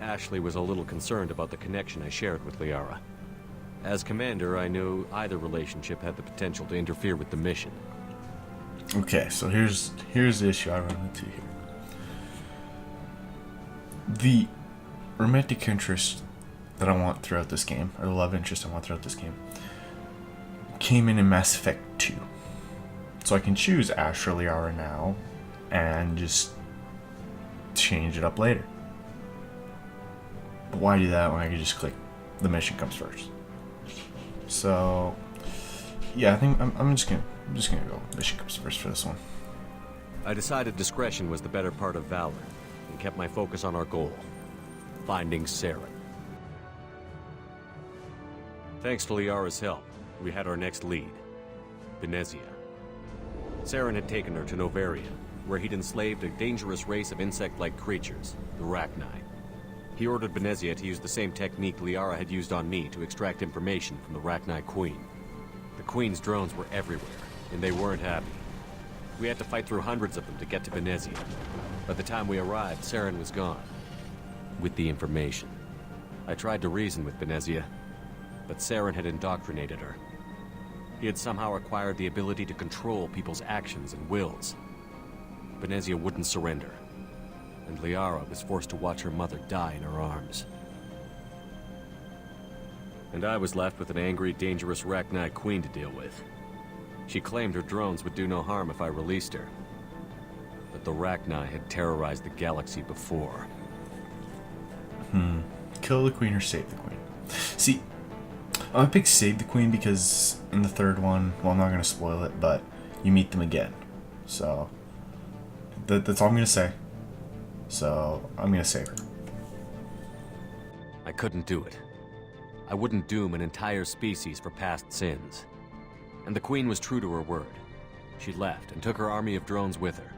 Ashley was a little concerned about the connection I shared with Liara. As commander, I knew either relationship had the potential to interfere with the mission. Okay, so here's the issue I run into here. The romantic interest that I want throughout this game, or the love interest I want throughout this game, came in Mass Effect 2. So I can choose Ash or Liara now, and just change it up later. But why do that when I can just click the mission comes first? So yeah, I think I'm just gonna go mission comes first for this one. I decided discretion was the better part of valor, and kept my focus on our goal, finding Saren. Thanks to Liara's help, we had our next lead, Benezia. Saren had taken her to Novaria, where he'd enslaved a dangerous race of insect-like creatures, the Rachni. He ordered Benezia to use the same technique Liara had used on me to extract information from the Rachni Queen. The Queen's drones were everywhere, and they weren't happy. We had to fight through hundreds of them to get to Benezia. By the time we arrived, Saren was gone, with the information. I tried to reason with Benezia, but Saren had indoctrinated her. He had somehow acquired the ability to control people's actions and wills. Benezia wouldn't surrender, and Liara was forced to watch her mother die in her arms. And I was left with an angry, dangerous Rachni Queen to deal with. She claimed her drones would do no harm if I released her. But the Rachni had terrorized the galaxy before. Kill the Queen or save the Queen? See, I'm gonna pick save the Queen because in the third one, well, I'm not gonna spoil it, but you meet them again. So that's all I'm gonna say. So I'm gonna save her. I couldn't do it. I wouldn't doom an entire species for past sins. And the Queen was true to her word. She left and took her army of drones with her.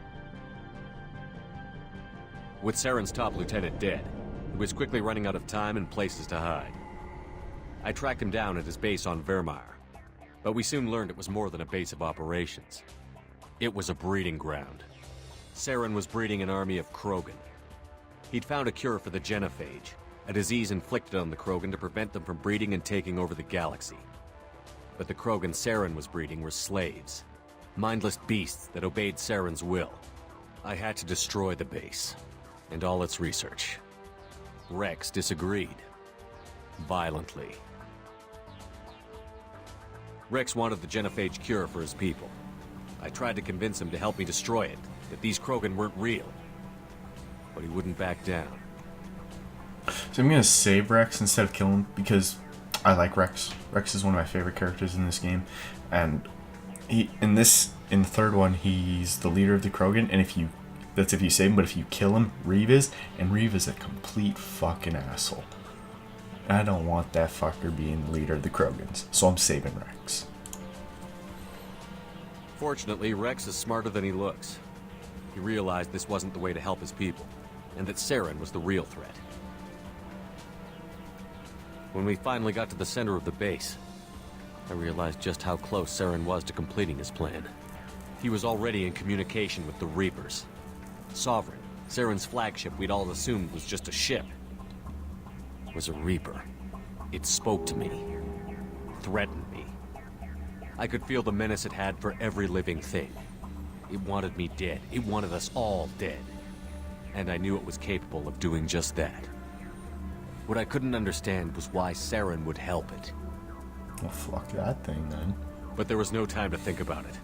With Saren's top lieutenant dead, he was quickly running out of time and places to hide. I tracked him down at his base on Vermeer, but we soon learned it was more than a base of operations. It was a breeding ground. Saren was breeding an army of Krogan. He'd found a cure for the genophage, a disease inflicted on the Krogan to prevent them from breeding and taking over the galaxy. But the Krogan Saren was breeding were slaves, mindless beasts that obeyed Saren's will. I had to destroy the base, and all its research. Rex disagreed, violently. Rex wanted the genophage cure for his people. I tried to convince him to help me destroy it, that these Krogan weren't real. But he wouldn't back down. So I'm gonna save Rex instead of kill him because I like Rex. Rex is one of my favorite characters in this game, and in the third one, he's the leader of the Krogan. And if you save him, but if you kill him, Reeve is a complete fucking asshole. I don't want that fucker being the leader of the Krogans, so I'm saving Rex. Fortunately, Rex is smarter than he looks. He realized this wasn't the way to help his people, and that Saren was the real threat. When we finally got to the center of the base, I realized just how close Saren was to completing his plan. He was already in communication with the Reapers. Sovereign, Saren's flagship we'd all assumed was just a ship, was a Reaper. It spoke to me, threatened me. I could feel the menace it had for every living thing. It wanted me dead. It wanted us all dead. And I knew it was capable of doing just that. What I couldn't understand was why Saren would help it. Well, fuck that thing, then. But there was no time to think about it.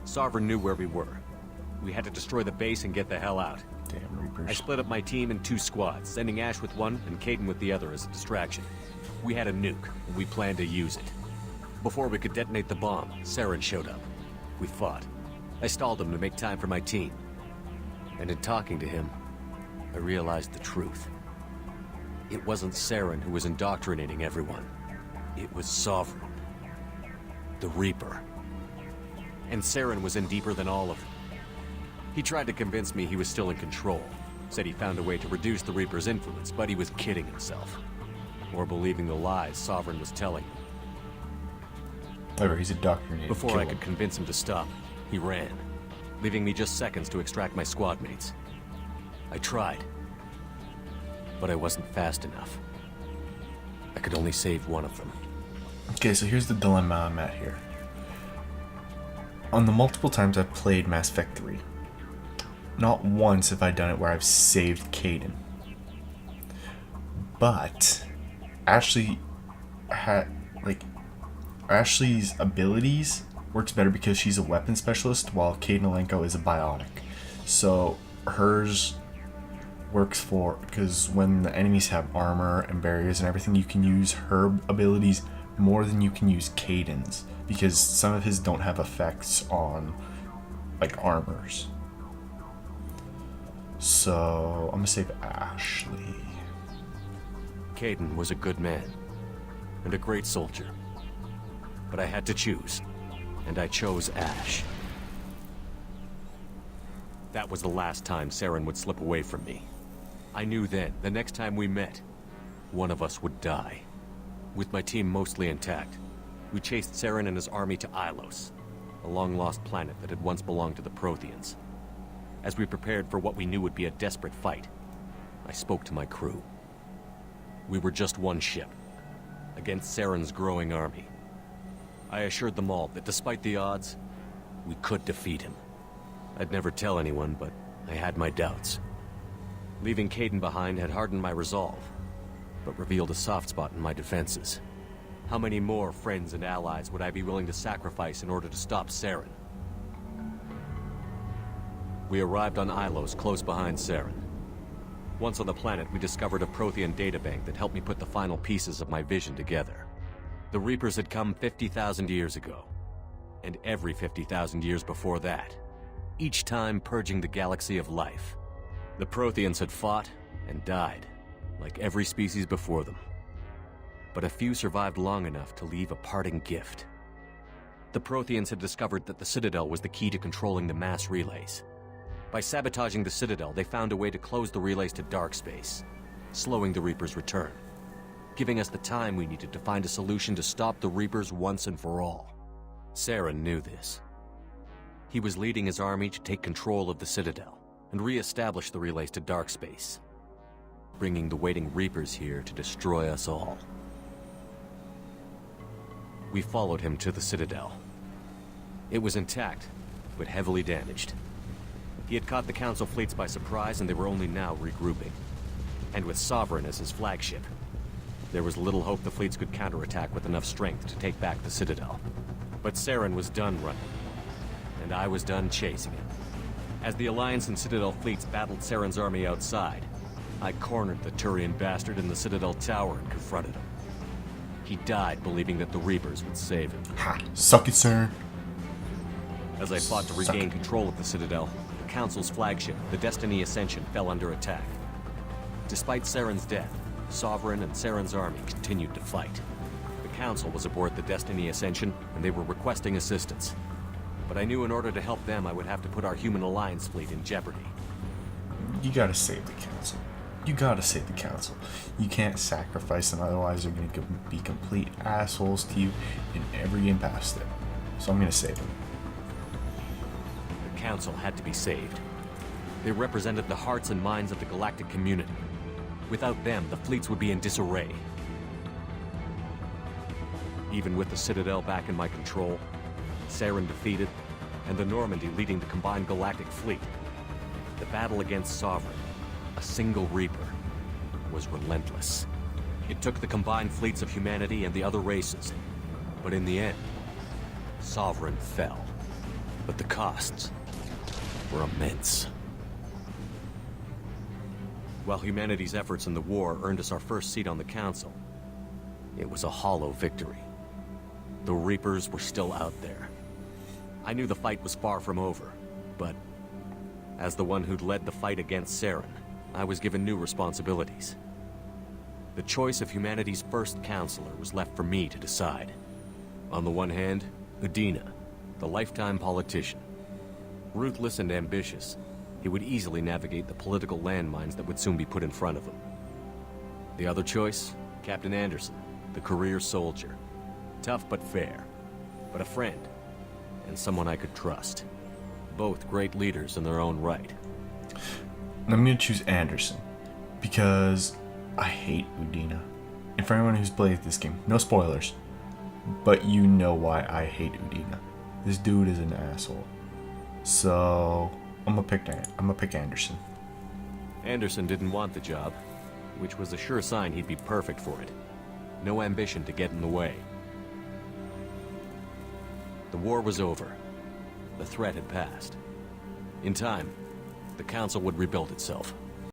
Sovereign knew where we were. We had to destroy the base and get the hell out. Damn Reapers. I split up my team in 2 squads, sending Ash with one and Kaidan with the other as a distraction. We had a nuke, and we planned to use it. Before we could detonate the bomb, Saren showed up. We fought. I stalled him to make time for my team. And in talking to him, I realized the truth. It wasn't Saren who was indoctrinating everyone. It was Sovereign. The Reaper. And Saren was in deeper than all of them. He tried to convince me he was still in control. Said he found a way to reduce the Reaper's influence, but he was kidding himself. Or believing the lies Sovereign was telling him. Whatever, he's indoctrinated. Before I could convince him to stop, he ran, leaving me just seconds to extract my squad mates. I tried. but I wasn't fast enough. I could only save one of them. Okay, so here's the dilemma I'm at here. On the multiple times I've played Mass Effect 3, not once have I done it where I've saved Kaidan. But Ashley's abilities works better because she's a weapon specialist, while Kaidan is a biotic. So hers works for, because when the enemies have armor and barriers and everything, you can use her abilities more than you can use Kaidan's, because some of his don't have effects on like armors. So I'm gonna save Ashley. Kaidan was a good man and a great soldier, but I had to choose, and I chose Ash. That was the last time Saren would slip away from me. I knew then, the next time we met, one of us would die. With my team mostly intact, we chased Saren and his army to Ilos, a long-lost planet that had once belonged to the Protheans. As we prepared for what we knew would be a desperate fight, I spoke to my crew. We were just one ship, against Saren's growing army. I assured them all that despite the odds, we could defeat him. I'd never tell anyone, but I had my doubts. Leaving Kaidan behind had hardened my resolve, but revealed a soft spot in my defenses. How many more friends and allies would I be willing to sacrifice in order to stop Saren? We arrived on Ilos, close behind Saren. Once on the planet, we discovered a Prothean databank that helped me put the final pieces of my vision together. The Reapers had come 50,000 years ago, and every 50,000 years before that, each time purging the galaxy of life. The Protheans had fought and died, like every species before them. But a few survived long enough to leave a parting gift. The Protheans had discovered that the Citadel was the key to controlling the mass relays. By sabotaging the Citadel, they found a way to close the relays to dark space, slowing the Reapers' return, giving us the time we needed to find a solution to stop the Reapers once and for all. Saren knew this. He was leading his army to take control of the Citadel and re-establish the relays to dark space, bringing the waiting Reapers here to destroy us all. We followed him to the Citadel. It was intact, but heavily damaged. He had caught the Council fleets by surprise, and they were only now regrouping. And with Sovereign as his flagship, there was little hope the fleets could counterattack with enough strength to take back the Citadel. But Saren was done running, and I was done chasing him. As the Alliance and Citadel fleets battled Saren's army outside, I cornered the Turian bastard in the Citadel tower and confronted him. He died believing that the Reapers would save him. Ha! Suck it, Saren. As I fought to regain control of the Citadel, the Council's flagship, the Destiny Ascension, fell under attack. Despite Saren's death, Sovereign and Saren's army continued to fight. The Council was aboard the Destiny Ascension, and they were requesting assistance. But I knew in order to help them, I would have to put our human alliance fleet in jeopardy. You gotta save the Council. You gotta save the Council. You can't sacrifice them, otherwise they're gonna be complete assholes to you in every game past it. So I'm gonna save them. The Council had to be saved. They represented the hearts and minds of the galactic community. Without them, the fleets would be in disarray. Even with the Citadel back in my control, Saren defeated, and the Normandy leading the combined galactic fleet, the battle against Sovereign, a single Reaper, was relentless. It took the combined fleets of humanity and the other races, but in the end, Sovereign fell. But the costs were immense. While humanity's efforts in the war earned us our first seat on the Council, it was a hollow victory. The Reapers were still out there. I knew the fight was far from over, but as the one who'd led the fight against Saren, I was given new responsibilities. The choice of humanity's first counselor was left for me to decide. On the one hand, Udina, the lifetime politician. Ruthless and ambitious, he would easily navigate the political landmines that would soon be put in front of him. The other choice, Captain Anderson, the career soldier. Tough but fair, but a friend, and someone I could trust. Both great leaders in their own right. And I'm going to choose Anderson, because I hate Udina. And for anyone who's played this game, no spoilers, but you know why I hate Udina. This dude is an asshole. So I'm gonna pick Anderson. Anderson didn't want the job, which was a sure sign he'd be perfect for it. No ambition to get in the way. The war was over. The threat had passed. In time, the Council would rebuild itself.